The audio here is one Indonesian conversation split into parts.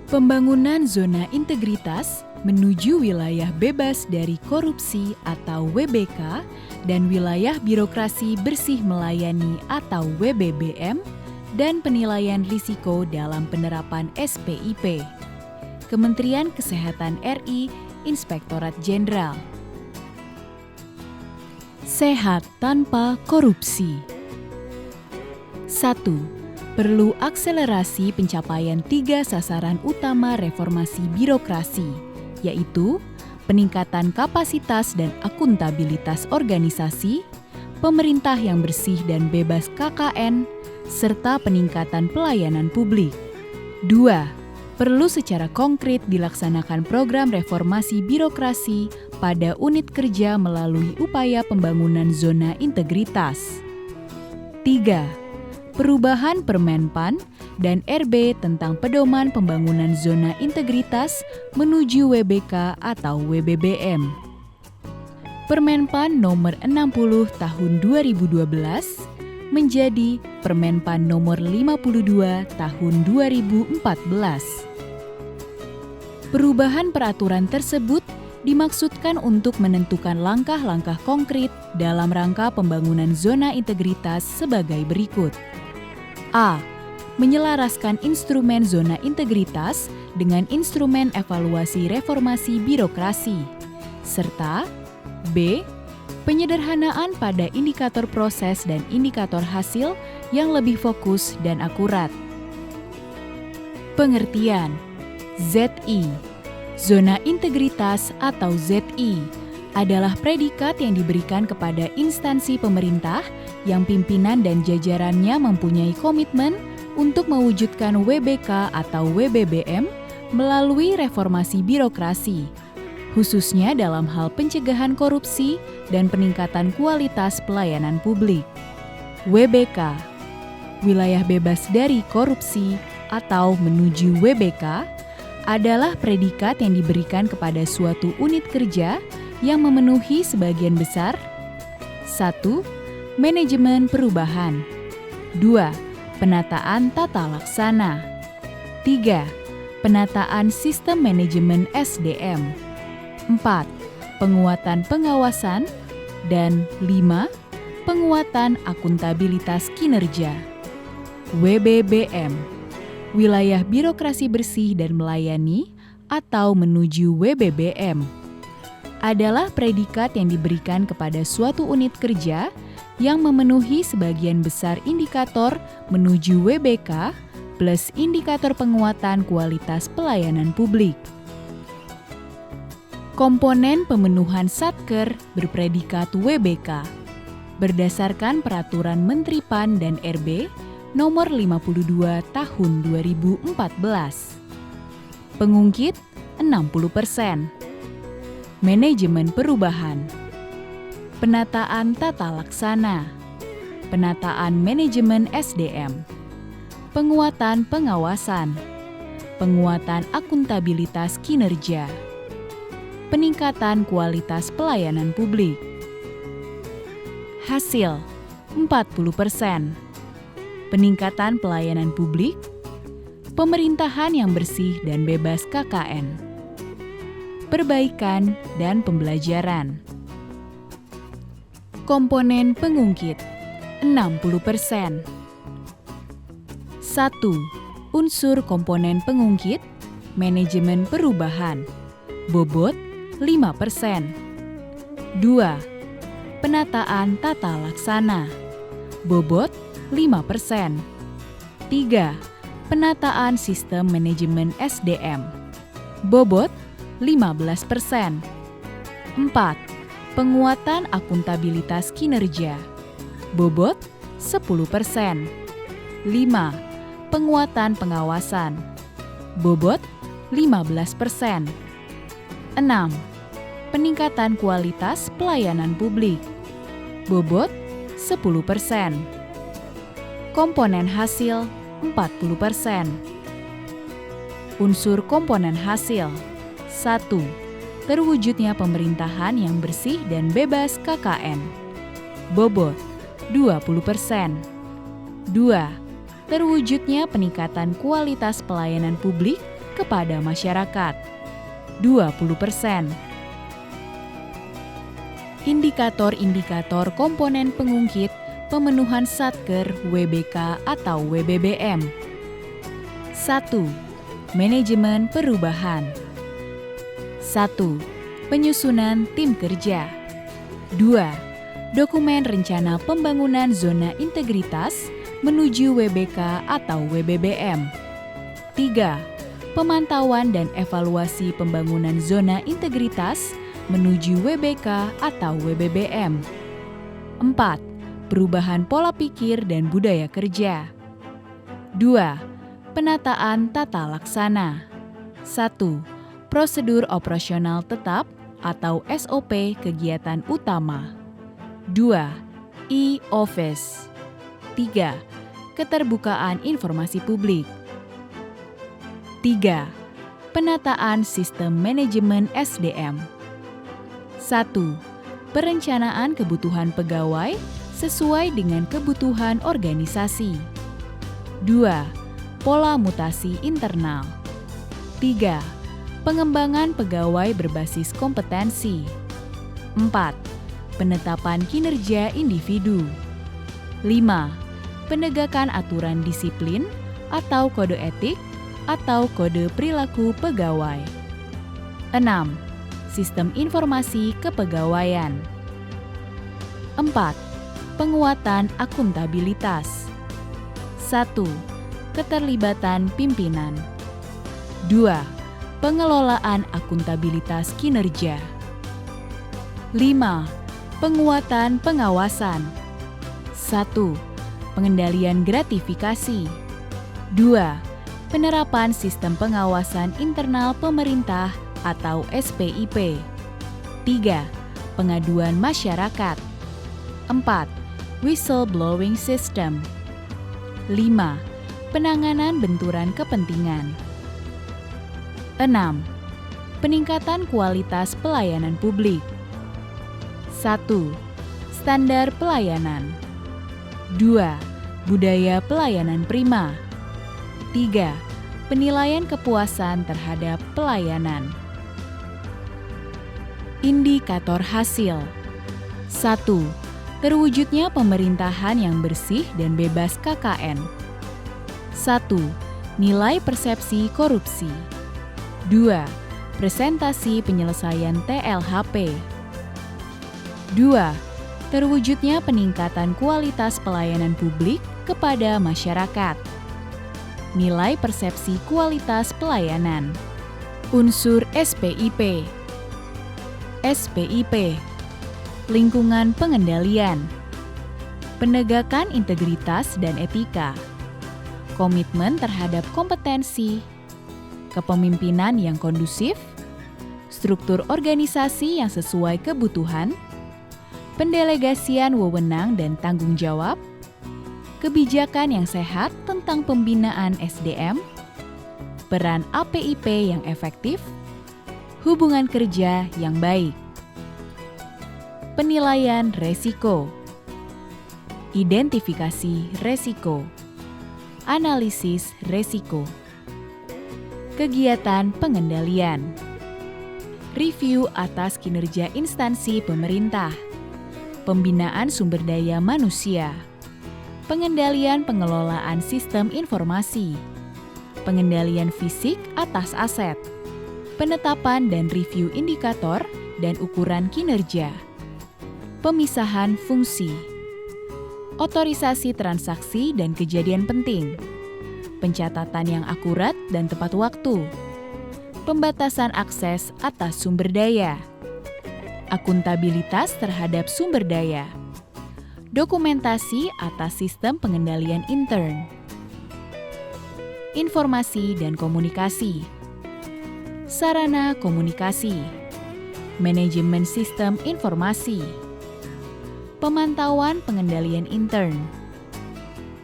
Pembangunan zona integritas menuju wilayah bebas dari korupsi atau WBK dan wilayah birokrasi bersih melayani atau WBBM dan penilaian risiko dalam penerapan SPIP. Kementerian Kesehatan RI, Inspektorat Jenderal. Sehat tanpa korupsi. 1. Perlu akselerasi pencapaian 3 sasaran utama reformasi birokrasi, yaitu peningkatan kapasitas dan akuntabilitas organisasi, pemerintah yang bersih dan bebas KKN, serta peningkatan pelayanan publik. 2. Perlu secara konkret dilaksanakan program reformasi birokrasi pada unit kerja melalui upaya pembangunan zona integritas. 3. Perubahan Permenpan dan RB tentang pedoman pembangunan zona integritas menuju WBK atau WBBM. Permenpan nomor 60 tahun 2012 menjadi Permenpan nomor 52 tahun 2014. Perubahan peraturan tersebut dimaksudkan untuk menentukan langkah-langkah konkret dalam rangka pembangunan zona integritas sebagai berikut. A. Menyelaraskan instrumen zona integritas dengan instrumen evaluasi reformasi birokrasi, serta B. Penyederhanaan pada indikator proses dan indikator hasil yang lebih fokus dan akurat. Pengertian ZI. Zona integritas atau ZI adalah predikat yang diberikan kepada instansi pemerintah yang pimpinan dan jajarannya mempunyai komitmen untuk mewujudkan WBK atau WBBM melalui reformasi birokrasi, khususnya dalam hal pencegahan korupsi dan peningkatan kualitas pelayanan publik. WBK, wilayah bebas dari korupsi atau menuju WBK, adalah predikat yang diberikan kepada suatu unit kerja yang memenuhi sebagian besar 1. Manajemen perubahan 2. Penataan tata laksana 3. Penataan sistem manajemen SDM 4. Penguatan pengawasan dan 5. Penguatan akuntabilitas kinerja. WBBM, wilayah birokrasi bersih dan melayani atau menuju WBBM, adalah predikat yang diberikan kepada suatu unit kerja yang memenuhi sebagian besar indikator menuju WBK plus indikator penguatan kualitas pelayanan publik. Komponen pemenuhan Satker berpredikat WBK berdasarkan Peraturan Menteri PAN dan RB Nomor 52 Tahun 2014. Pengungkit 60%. Manajemen perubahan. Penataan tata laksana. Penataan manajemen SDM. Penguatan pengawasan. Penguatan akuntabilitas kinerja. Peningkatan kualitas pelayanan publik. Hasil 40%. Peningkatan pelayanan publik, pemerintahan yang bersih dan bebas KKN, perbaikan dan pembelajaran. Komponen pengungkit 60%. 1. Unsur komponen pengungkit, manajemen perubahan, bobot 5%. 2. Penataan tata laksana, bobot 5%. 3. Penataan sistem manajemen SDM, bobot 15%. 4. Penguatan akuntabilitas kinerja, bobot 10%. 5. Penguatan pengawasan, bobot 15%. 6. Peningkatan kualitas pelayanan publik, bobot 10%. Komponen hasil 40%. Unsur komponen hasil 1. Terwujudnya pemerintahan yang bersih dan bebas KKN, bobot 20%. 2. Terwujudnya peningkatan kualitas pelayanan publik kepada masyarakat, 20%. Indikator-indikator komponen pengungkit pemenuhan Satker WBK atau WBBM. 1. Manajemen perubahan. 1. Penyusunan tim kerja. 2. Dokumen rencana pembangunan zona integritas menuju WBK atau WBBM. 3. Pemantauan dan evaluasi pembangunan zona integritas menuju WBK atau WBBM. 4. Perubahan pola pikir dan budaya kerja. 2. Penataan tata laksana. 1. Prosedur operasional tetap atau SOP kegiatan utama. 2. E-Office. 3. Keterbukaan informasi publik. 3. Penataan sistem manajemen SDM. 1. Perencanaan kebutuhan pegawai sesuai dengan kebutuhan organisasi. 2. Pola mutasi internal. 3. Pengembangan pegawai berbasis kompetensi. 4. Penetapan kinerja individu. 5. Penegakan aturan disiplin atau kode etik atau kode perilaku pegawai. 6. Sistem informasi kepegawaian. 4. Penguatan akuntabilitas. 1. Keterlibatan pimpinan. 2. Pengelolaan akuntabilitas kinerja. 5. Penguatan pengawasan. 1. Pengendalian gratifikasi. 2. Penerapan sistem pengawasan internal pemerintah atau SPIP. 3. Pengaduan masyarakat. 4. Whistleblowing system. 5. Penanganan benturan kepentingan. 6. Peningkatan kualitas pelayanan publik. 1. Standar pelayanan. 2. Budaya pelayanan prima. 3. Penilaian kepuasan terhadap pelayanan. Indikator hasil. 1. Terwujudnya pemerintahan yang bersih dan bebas KKN. 1. Nilai persepsi korupsi. 2. Presentasi penyelesaian TLHP. 2. Terwujudnya peningkatan kualitas pelayanan publik kepada masyarakat. Nilai persepsi kualitas pelayanan. Unsur SPIP. SPIP. Lingkungan pengendalian. Penegakan integritas dan etika. Komitmen terhadap kompetensi, kepemimpinan yang kondusif, struktur organisasi yang sesuai kebutuhan, pendelegasian wewenang dan tanggung jawab, kebijakan yang sehat tentang pembinaan SDM, peran APIP yang efektif, hubungan kerja yang baik. Penilaian resiko, identifikasi resiko, analisis resiko, kegiatan pengendalian, review atas kinerja instansi pemerintah, pembinaan sumber daya manusia, pengendalian pengelolaan sistem informasi, pengendalian fisik atas aset, penetapan dan review indikator dan ukuran kinerja, pemisahan fungsi, otorisasi transaksi dan kejadian penting, pencatatan yang akurat dan tepat waktu, pembatasan akses atas sumber daya, akuntabilitas terhadap sumber daya, dokumentasi atas sistem pengendalian intern, informasi dan komunikasi, sarana komunikasi, manajemen sistem informasi, pemantauan pengendalian intern,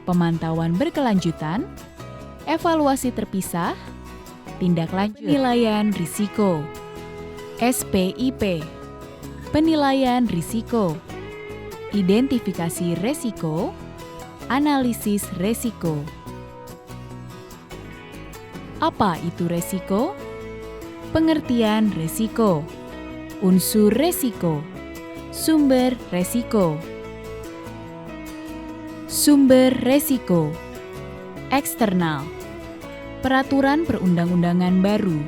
pemantauan berkelanjutan, evaluasi terpisah, tindak lanjut, penilaian risiko, SPIP, penilaian risiko, identifikasi resiko, analisis resiko. Apa itu resiko? Pengertian resiko, unsur resiko, sumber resiko. Sumber resiko eksternal, peraturan perundang-undangan baru,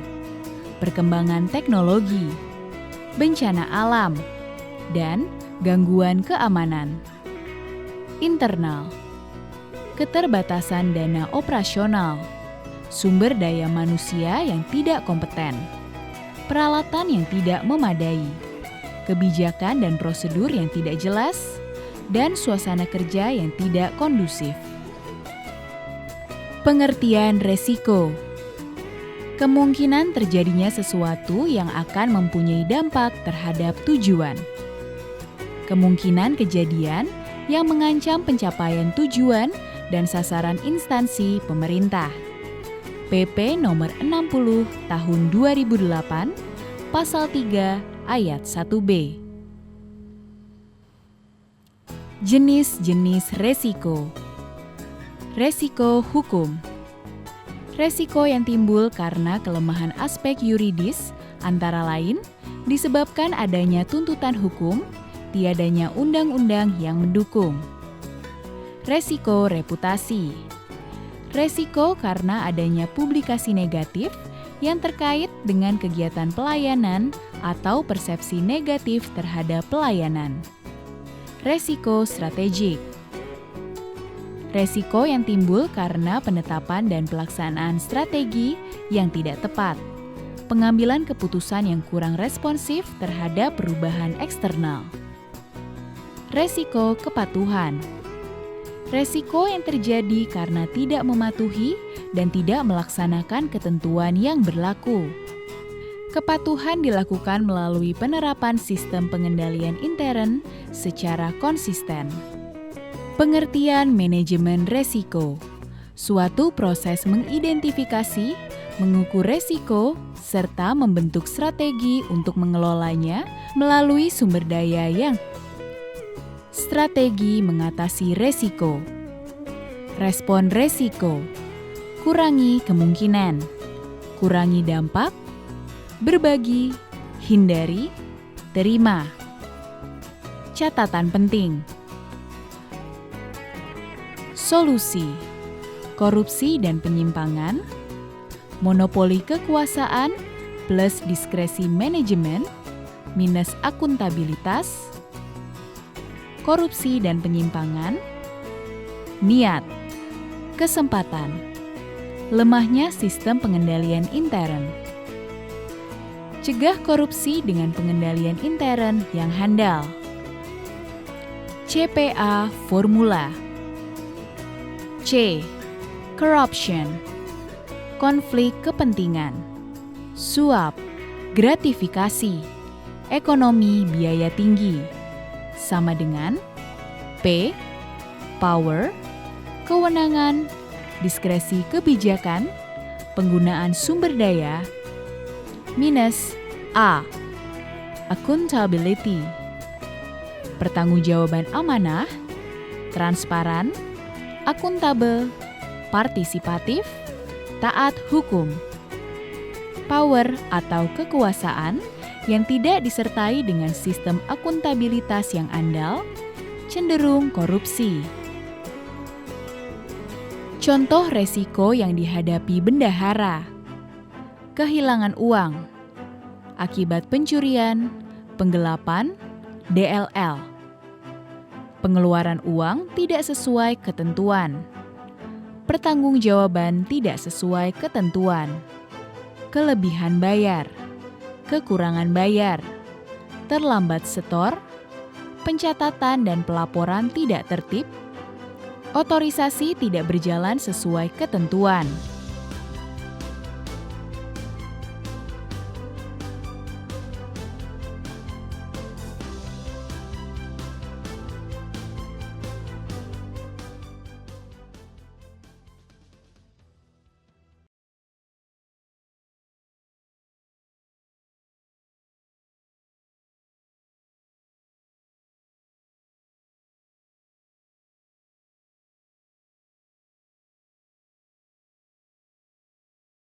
perkembangan teknologi, bencana alam, dan gangguan keamanan. Internal, keterbatasan dana operasional, sumber daya manusia yang tidak kompeten, peralatan yang tidak memadai, kebijakan dan prosedur yang tidak jelas, dan suasana kerja yang tidak kondusif. Pengertian resiko, kemungkinan terjadinya sesuatu yang akan mempunyai dampak terhadap tujuan. Kemungkinan kejadian yang mengancam pencapaian tujuan dan sasaran instansi pemerintah. PP nomor 60 tahun 2008, pasal 3 ayat 1B. Jenis-jenis resiko. Resiko hukum. Resiko yang timbul karena kelemahan aspek yuridis antara lain disebabkan adanya tuntutan hukum, tiadanya undang-undang yang mendukung. Resiko reputasi. Resiko karena adanya publikasi negatif yang terkait dengan kegiatan pelayanan atau persepsi negatif terhadap pelayanan. Resiko strategik. Resiko yang timbul karena penetapan dan pelaksanaan strategi yang tidak tepat, pengambilan keputusan yang kurang responsif terhadap perubahan eksternal. Resiko kepatuhan. Resiko yang terjadi karena tidak mematuhi dan tidak melaksanakan ketentuan yang berlaku. Kepatuhan dilakukan melalui penerapan sistem pengendalian intern secara konsisten. Pengertian manajemen resiko, suatu proses mengidentifikasi, mengukur resiko, serta membentuk strategi untuk mengelolanya melalui sumber daya yang strategi mengatasi resiko. Respon resiko, kurangi kemungkinan, kurangi dampak, berbagi, hindari, terima. Catatan penting. Solusi, korupsi dan penyimpangan, monopoli kekuasaan plus diskresi manajemen minus akuntabilitas, korupsi dan penyimpangan, niat, kesempatan, lemahnya sistem pengendalian intern. Cegah korupsi dengan pengendalian intern yang handal. CPA Formula. C. Corruption, konflik kepentingan, suap, gratifikasi, ekonomi biaya tinggi, sama dengan P. Power, kewenangan, diskresi kebijakan, penggunaan sumber daya, minus A. Accountability, pertanggungjawaban amanah, transparan, akuntabel, partisipatif, taat hukum. Power atau kekuasaan yang tidak disertai dengan sistem akuntabilitas yang andal, cenderung korupsi. Contoh resiko yang dihadapi bendahara: kehilangan uang akibat pencurian, penggelapan, DLL. Pengeluaran uang tidak sesuai ketentuan. Pertanggungjawaban tidak sesuai ketentuan. Kelebihan bayar, kekurangan bayar, terlambat setor, pencatatan dan pelaporan tidak tertib, otorisasi tidak berjalan sesuai ketentuan.